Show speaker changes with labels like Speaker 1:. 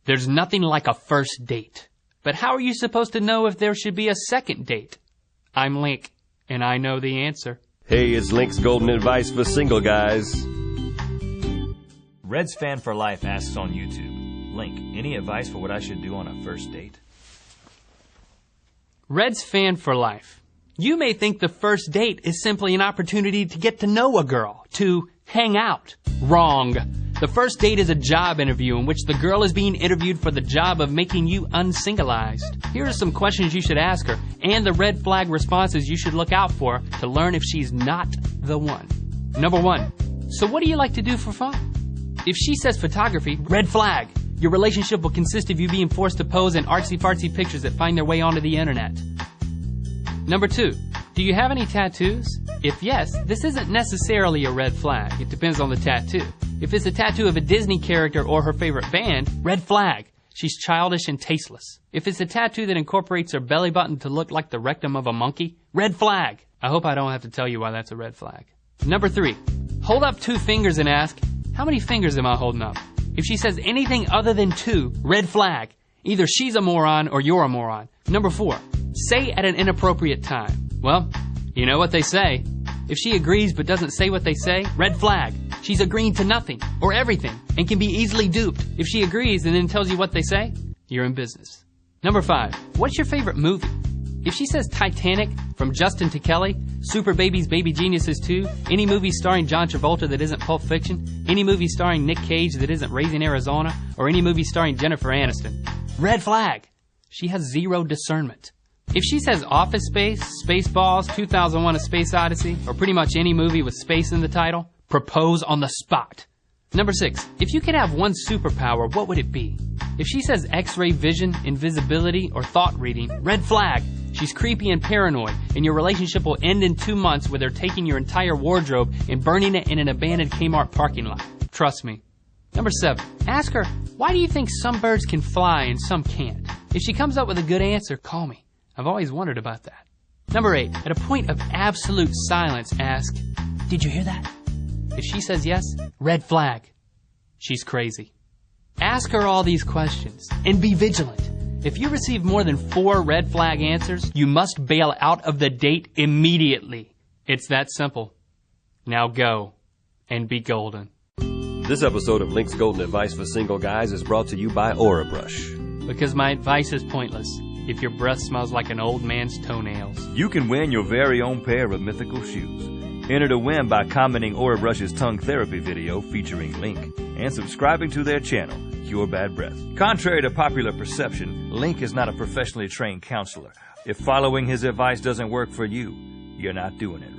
Speaker 1: There's nothing like a first date. But how are you supposed to know if there should be a second date? I'm Link, and I know the answer.
Speaker 2: Hey, it's Link's golden advice for single guys.
Speaker 3: Red's Fan for Life asks on YouTube, Link, any advice for what I should do on a first date?
Speaker 1: Red's Fan for Life. You may think the first date is simply an opportunity to get to know a girl, to hang out. Wrong. The first date is a job interview in which the girl is being interviewed for the job of making you unsingleized. Here are some questions you should ask her, and the red flag responses you should look out for to learn if she's not the one. Number 1. So what do you like to do for fun? If she says photography, red flag. Your relationship will consist of you being forced to pose in artsy-fartsy pictures that find their way onto the internet. Number 2. Do you have any tattoos? If yes, this isn't necessarily a red flag. It depends on the tattoo. If it's a tattoo of a Disney character or her favorite band, red flag. She's childish and tasteless. If it's a tattoo that incorporates her belly button to look like the rectum of a monkey, red flag. I hope I don't have to tell you why that's a red flag. Number 3. Hold up 2 fingers and ask, how many fingers am I holding up? If she says anything other than 2, red flag. Either she's a moron or you're a moron. Number 4. Say at an inappropriate time. Well, you know what they say. If she agrees but doesn't say what they say, red flag. She's agreeing to nothing or everything and can be easily duped. If she agrees and then tells you what they say, you're in business. Number 5. What's your favorite movie? If she says Titanic, From Justin to Kelly, Super Babies, Baby Geniuses 2, any movie starring John Travolta that isn't Pulp Fiction, any movie starring Nick Cage that isn't Raising Arizona, or any movie starring Jennifer Aniston, red flag. She has zero discernment. If she says Office Space, Spaceballs, 2001: A Space Odyssey, or pretty much any movie with space in the title, propose on the spot. Number 6. If you could have one superpower, what would it be? If she says X-ray vision, invisibility, or thought reading, red flag. She's creepy and paranoid, and your relationship will end in 2 months with her taking your entire wardrobe and burning it in an abandoned Kmart parking lot. Trust me. Number 7. Ask her, why do you think some birds can fly and some can't? If she comes up with a good answer, call me. I've always wondered about that. Number 8. At a point of absolute silence, ask, did you hear that? If she says yes, red flag. She's crazy. Ask her all these questions and be vigilant. If you receive more than 4 red flag answers, you must bail out of the date immediately. It's that simple. Now go and be golden.
Speaker 2: This episode of Link's Golden Advice for Single Guys is brought to you by Aura Brush.
Speaker 1: Because my advice is pointless if your breath smells like an old man's toenails.
Speaker 3: You can win your very own pair of mythical shoes. Enter to win by commenting Aura Brush's tongue therapy video featuring Link and subscribing to their channel, Cure Bad Breath. Contrary to popular perception, Link is not a professionally trained counselor. If following his advice doesn't work for you, you're not doing it right.